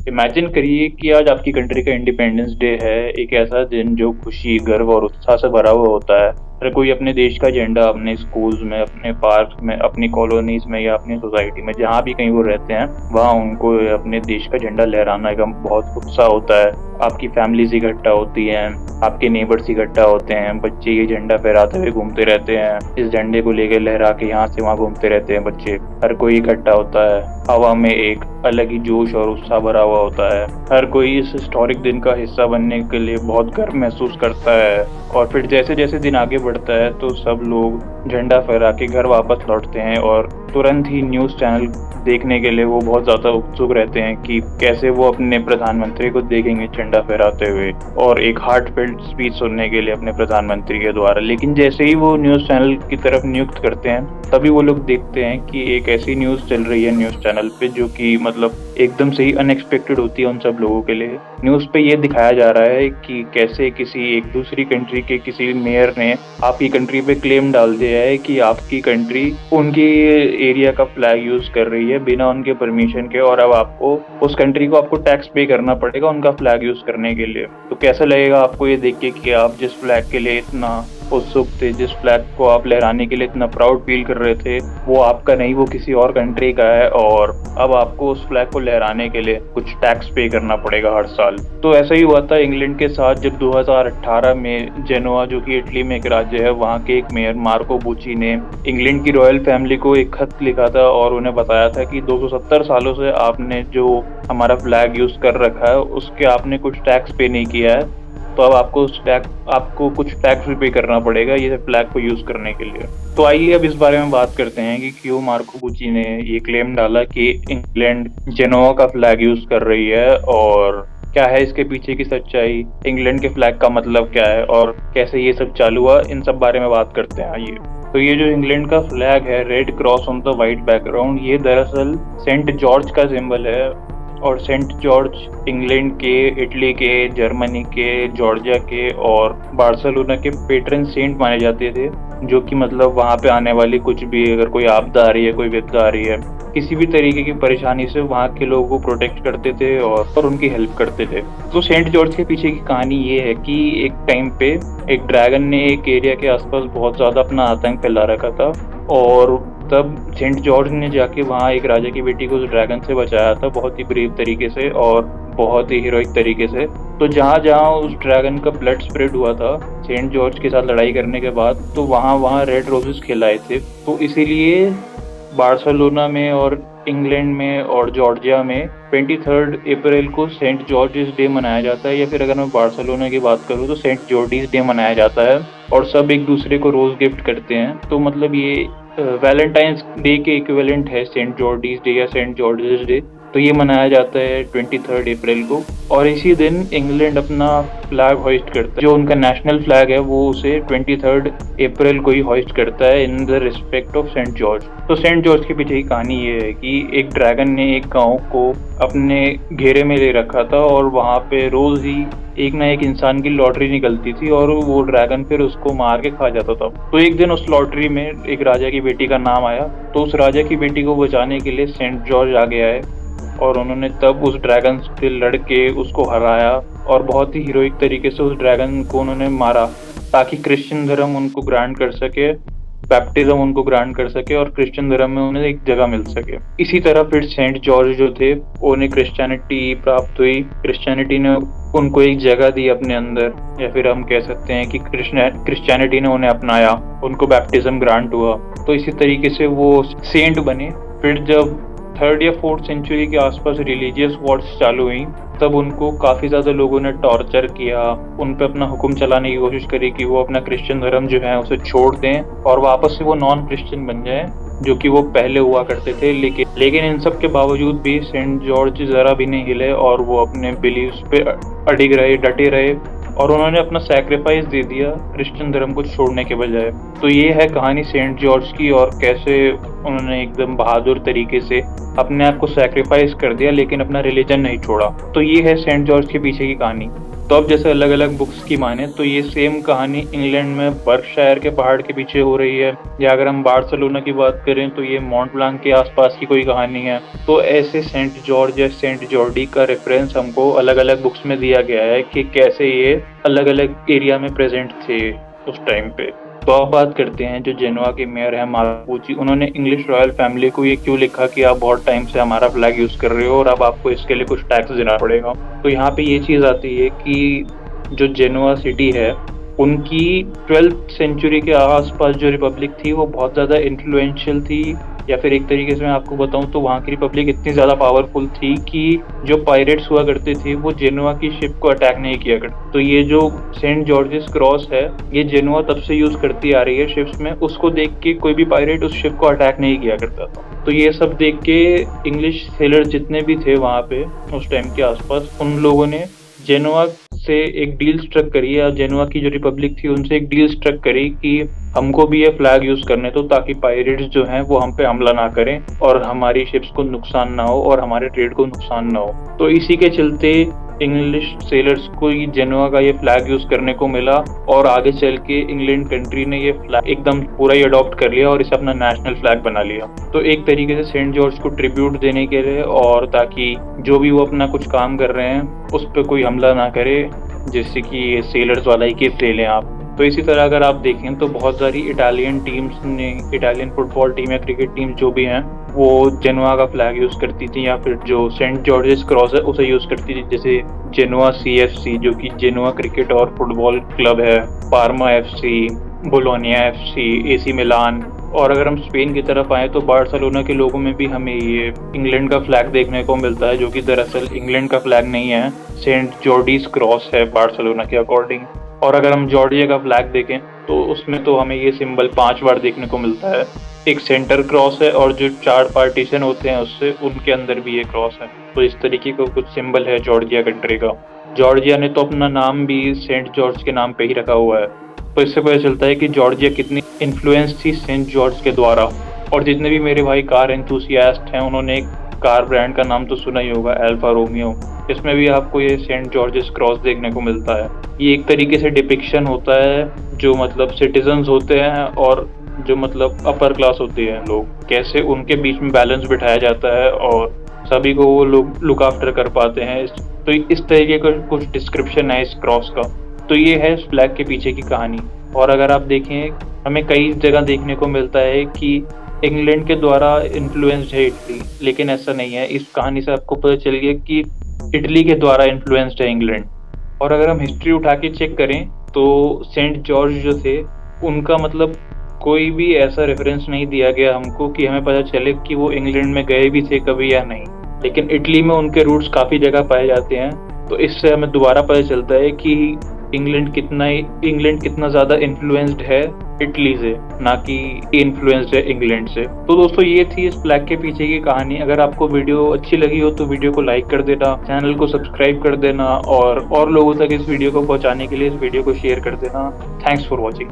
Imagine करिए कि आज आपकी कंट्री का इंडिपेंडेंस डे है, एक ऐसा दिन जो खुशी, गर्व और उत्साह से भरा हुआ होता है। हर कोई अपने देश का झंडा अपने स्कूल्स में, अपने पार्क में, अपनी कॉलोनीज़ में या अपनी सोसाइटी में जहाँ भी कहीं वो रहते हैं, वहाँ उनको अपने देश का झंडा लहराने का बहुत उत्साह होता है। आपकी फैमिलीज़ इकट्ठा होती हैं, आपके नेबर्स इकट्ठा होते हैं, बच्चे ये झंडा फहराते हुए घूमते रहते हैं। इस झंडे को लेके लहरा के यहाँ से वहाँ घूमते रहते हैं बच्चे। हर कोई इकट्ठा होता है। हवा में एक अलग ही जोश और उत्साह भरा हुआ होता है। हर कोई इस हिस्टोरिक दिन का हिस्सा बनने के लिए बहुत गर्व महसूस करता है और फिर जैसे-जैसे दिन आगे बढ़ता है तो सब लोग झंडा फहरा के घर वापस लौटते हैं और तुरंत ही न्यूज़ चैनल देखने के लिए वो बहुत ज़्यादा उत्सुक रहते हैं कि कैसे वो अपने प्रधानमंत्री को देखेंगे झंडा फहराते हुए और एक हार्टफेल्ट स्पीच सुनने के लिए अपने प्रधानमंत्री के द्वारा। लेकिन जैसे ही वो न्यूज़ चैनल की तरफ नियुक्त करते हैं, तभी वो लोग देखते हैं कि एक ऐसी न्यूज़ चल रही है न्यूज़ चैनल पे जो कि मतलब एकदम से ही अनएक्सपेक्टेड होती है उन सब लोगों के लिए। न्यूज़ पे ये दिखाया जा रहा है कि कैसे किसी एक दूसरी कंट्री के किसी मेयर ने आपकी कंट्री पे क्लेम डाल दिया है कि आपकी कंट्री उनके एरिया का फ्लैग यूज़ कर रही है बिना उनके परमिशन के और अब आपको उस कंट्री को आपको टैक्स पे करना पड़ेगा उनका फ्लैग यूज़ करने के लिए। तो कैसा लगेगा आपको ये देख के कि आप जिस फ्लैग के लिए इतना उत्सुक थे, जिस फ्लैग को आप लहराने के लिए इतना प्राउड फ़ील कर रहे थे, वो आपका नहीं, वो किसी और कंट्री का है और अब आपको उस फ्लैग को लहराने के लिए कुछ टैक्स पे करना पड़ेगा हर साल। तो ऐसा ही हुआ था इंग्लैंड के साथ जब 2018 में जेनोआ जो कि इटली में एक राज्य है, वहाँ के एक मेयर मार्को बुची ने इंग्लैंड की रॉयल फैमिली को एक खत लिखा था और उन्हें बताया था कि 270 सालों से आपने जो हमारा फ्लैग यूज़ कर रखा है, उसके आपने कुछ टैक्स पे नहीं किया है। तो अब आपको कुछ टैक्स भी पे करना पड़ेगा ये फ्लैग को यूज़ करने के लिए। तो आइए अब इस बारे में बात करते हैं कि क्यों मार्को बुची ने ये क्लेम डाला कि इंग्लैंड जेनोआ का फ्लैग यूज़ कर रही है और क्या है इसके पीछे की सच्चाई, इंग्लैंड के फ्लैग का मतलब क्या है और कैसे ये सब चालू हुआ, इन सब बारे में बात करते हैं आइए। तो ये जो इंग्लैंड का फ्लैग है, red cross on the white background, ये दरअसल सेंट जॉर्ज का सिंबल है और सेंट जॉर्ज इंग्लैंड के, इटली के, जर्मनी के, जॉर्जिया के और बार्सिलोना के पैट्रन सेंट माने जाते थे, जो कि मतलब वहाँ पे आने वाली कुछ भी अगर कोई आपदा आ रही है, कोई विपदा आ रही है, किसी भी तरीके की परेशानी से वहाँ के लोगों को प्रोटेक्ट करते थे और उनकी हेल्प करते थे। तो सेंट जॉर्ज के पीछे की कहानी ये है कि एक टाइम पे एक ड्रैगन ने एक एरिया के आसपास बहुत ज़्यादा अपना आतंक फैला रखा था और तब सेंट जॉर्ज ने जाके वहाँ एक राजा की बेटी को उस ड्रैगन से बचाया था बहुत ही ब्रीव तरीके से और बहुत ही हीरोइक तरीके से। तो जहाँ-जहाँ उस ड्रैगन का ब्लड स्प्रेड हुआ था सेंट जॉर्ज के साथ लड़ाई करने के बाद, तो वहाँ-वहाँ रेड रोज़ेस खिलाए थे। तो इसीलिए बार्सिलोना में और इंग्लैंड में और जॉर्जिया में 23 अप्रैल को सेंट जॉर्जेस डे मनाया जाता है या फिर अगर मैं बार्सिलोना की बात करूँ तो सेंट जॉर्डीज़ डे मनाया जाता है और सब एक दूसरे को रोज़ गिफ्ट करते हैं। तो मतलब ये वैलेंटाइन्स डे के इक्विवेलेंट है सेंट जॉर्डीज़ डे या सेंट जॉर्जेस डे। तो ये मनाया जाता है 23 अप्रैल को और इसी दिन इंग्लैंड अपना फ्लैग होइस्ट करता है। जो उनका नेशनल फ्लैग है वो उसे 23 अप्रैल को ही होइस्ट करता है in the respect of Saint George. तो सेंट जॉर्ज के पीछे की कहानी ये है कि एक ड्रैगन ने एक गाँव को अपने घेरे में ले रखा था और वहाँ पे रोज़ ही एक ना एक इंसान की लॉटरी निकलती थी और वो ड्रैगन फिर उसको मार के खा जाता था। तो एक दिन उस लॉटरी में एक राजा की बेटी का नाम आया, तो उस राजा की बेटी को बचाने के लिए सेंट जॉर्ज आगे आए और उन्होंने तब उस ड्रैगन से लड़ के उसको हराया और बहुत ही हीरोइक तरीके से उस ड्रैगन को उन्होंने मारा, ताकि क्रिश्चियन धर्म उनको ग्रांट कर सके, बैप्टिज़्म उनको ग्रांट कर सके और क्रिश्चियन धर्म में उन्हें एक जगह मिल सके। इसी तरह फिर सेंट जॉर्ज जो थे, उन्हें क्रिश्चियनिटी प्राप्त हुई। क्रिश्चियनिटी ने उनको एक जगह दी अपने अंदर या फिर हम कह सकते हैं कि क्रिश्चियनिटी ने उन्हें अपनाया, उनको बैप्टिज़्म ग्रांट हुआ। तो इसी तरीके से वो सेंट बने। फिर जब 3rd या 4th सेंचुरी के आसपास रिलीजियस वॉर्स चालू हुई, तब उनको काफ़ी ज़्यादा लोगों ने टॉर्चर किया, उन पे अपना हुक्म चलाने की कोशिश करी कि वो अपना क्रिश्चियन धर्म जो है उसे छोड़ दें और वापस से वो नॉन क्रिश्चियन बन जाएँ, जो कि वो पहले हुआ करते थे। लेकिन इन सब के बावजूद भी सेंट जॉर्ज ज़रा भी नहीं हिले और वो अपने बिलीव्स पे अडिग रहे, डटे रहे और उन्होंने अपना सैक्रिफाइस दे दिया क्रिश्चियन धर्म को छोड़ने के बजाय। तो ये है कहानी सेंट जॉर्ज की और कैसे उन्होंने एकदम बहादुर तरीके से अपने आप को सैक्रिफाइस कर दिया लेकिन अपना रिलीजन नहीं छोड़ा। तो ये है सेंट जॉर्ज के पीछे की कहानी। तो अब जैसे अलग-अलग बुक्स की माने तो ये सेम कहानी इंग्लैंड में बर्कशायर के पहाड़ के पीछे हो रही है, या अगर हम बार्सिलोना की बात करें तो ये मोंट ब्लांक के आसपास की कोई कहानी है। तो ऐसे सेंट जॉर्ज या सेंट जॉर्डी का रेफरेंस हमको अलग-अलग बुक्स में दिया गया है कि कैसे ये अलग-अलग एरिया में प्रेज़ेंट थे उस टाइम पे। तो अब बात करते हैं जो जेनोआ के मेयर हैं मार्कुची, उन्होंने इंग्लिश रॉयल फैमिली को ये क्यों लिखा कि आप बहुत टाइम से हमारा फ्लैग यूज़ कर रहे हो और अब आपको इसके लिए कुछ टैक्स देना पड़ेगा। तो यहाँ पे ये चीज़ आती है कि जो जेनोआ सिटी है, उनकी 12th सेंचुरी के आस-पास जो रिपब्लिक थी वो बहुत ज़्यादा इन्फ्लुएंशियल थी, या फिर एक तरीके से मैं आपको बताऊँ तो वहाँ की रिपब्लिक इतनी ज़्यादा पावरफुल थी कि जो पायरेट्स हुआ करते थे वो जेनोआ की शिप को अटैक नहीं किया करते। तो ये जो सेंट जॉर्जेस क्रॉस है, ये जेनोआ तब से यूज़ करती आ रही है शिप्स में, उसको देख के कोई भी पायरेट उस शिप को अटैक नहीं किया करता था। तो ये सब देख के इंग्लिश सेलर जितने भी थे वहाँ पे उस टाइम के आस-पास, उन लोगों ने जेनोआ से एक डील स्ट्रक करी, या जेनोआ की जो रिपब्लिक थी उनसे एक डील स्ट्रक करी कि हमको भी ये फ्लैग यूज़ करने दो ताकि पायरेट्स जो हैं वो हम पे हमला ना करें और हमारी शिप्स को नुकसान ना हो और हमारे ट्रेड को नुकसान ना हो। तो इसी के चलते इंग्लिश सेलर्स को ये जेनोआ का ये फ्लैग यूज़ करने को मिला, और आगे चल के इंग्लैंड कंट्री ने ये फ्लैग एकदम पूरा ही अडॉप्ट कर लिया और इसे अपना नेशनल फ्लैग बना लिया। तो एक तरीके से सेंट जॉर्ज को ट्रिब्यूट देने के लिए, और ताकि जो भी वो अपना कुछ काम कर रहे हैं उस पे कोई हमला ना करे, जिससे कि ये सेलर्स वाला ही केस ले लें आप। तो इसी तरह अगर आप देखें तो बहुत सारी इटालियन टीम्स ने, इटालियन फुटबॉल टीम या क्रिकेट टीम जो भी हैं, वो जेनोआ का फ्लैग यूज़ करती थी, या फिर जो सेंट जॉर्जेस क्रॉस है उसे यूज़ करती थी। जैसे जेनोआ सीएफसी जो कि जेनोआ क्रिकेट और फुटबॉल क्लब है, pharma FC, Bologna FC, AC Milan. और अगर हम स्पेन की तरफ आएँ तो बार्सिलोना के लोगों में भी हमें ये इंग्लैंड का फ्लैग देखने को मिलता है, जो कि दरअसल इंग्लैंड का फ्लैग नहीं है, सेंट जॉर्डीज़ क्रॉस है बार्सिलोना के अकॉर्डिंग। और अगर हम जॉर्जिया का फ्लैग देखें तो उसमें तो हमें ये सिंबल 5 बार देखने को मिलता है। एक सेंटर क्रॉस है और जो 4 पार्टीशन होते हैं उससे, उनके अंदर भी ये क्रॉस है। तो इस तरीके का कुछ सिंबल है जॉर्जिया कंट्री का। जॉर्जिया ने तो अपना नाम भी सेंट जॉर्ज के नाम पे ही रखा हुआ है। तो इससे पता चलता है कि जॉर्जिया कितनी इन्फ्लुएंस थी सेंट जॉर्ज के द्वारा। और जितने भी मेरे भाई कार एंथुसियास्ट हैं उन्होंने एक कार ब्रांड का नाम तो सुना ही होगा, अल्फा रोमियो। इसमें भी आपको ये सेंट जॉर्जेस क्रॉस देखने को मिलता है। ये एक तरीके से डिपिक्शन होता है जो मतलब सिटीजन्स होते हैं और जो मतलब अपर क्लास होते हैं लोग, कैसे उनके बीच में बैलेंस बिठाया जाता है और सभी को वो लोग लुक आफ्टर कर पाते हैं। तो इस तरीके का कुछ डिस्क्रिप्शन है इस क्रॉस का। तो ये है इस फ्लैग के पीछे की कहानी। और अगर आप देखें, हमें कई जगह देखने को मिलता है कि इंग्लैंड के द्वारा इन्फ्लुएंस्ड है इटली, लेकिन ऐसा नहीं है। इस कहानी से आपको पता चल गया कि इटली के द्वारा इन्फ्लुएंस्ड है इंग्लैंड। और अगर हम हिस्ट्री उठा के चेक करें तो सेंट जॉर्ज जो थे, उनका मतलब कोई भी ऐसा रेफरेंस नहीं दिया गया हमको कि हमें पता चले कि वो इंग्लैंड में गए भी थे कभी या नहीं। लेकिन इटली में उनके रूट्स काफ़ी जगह पाए जाते हैं। तो इससे हमें दोबारा पता चलता है कि इंग्लैंड कितना ज़्यादा इन्फ्लुएंस्ड है इटली से, ना कि इन्फ्लुएंस्ड है इंग्लैंड से। तो दोस्तों ये थी इस फ्लैग के पीछे की कहानी। अगर आपको वीडियो अच्छी लगी हो तो वीडियो को लाइक कर देना, चैनल को सब्सक्राइब कर देना, और लोगों तक इस वीडियो को पहुंचाने के लिए इस वीडियो को शेयर कर देना। Thanks for watching.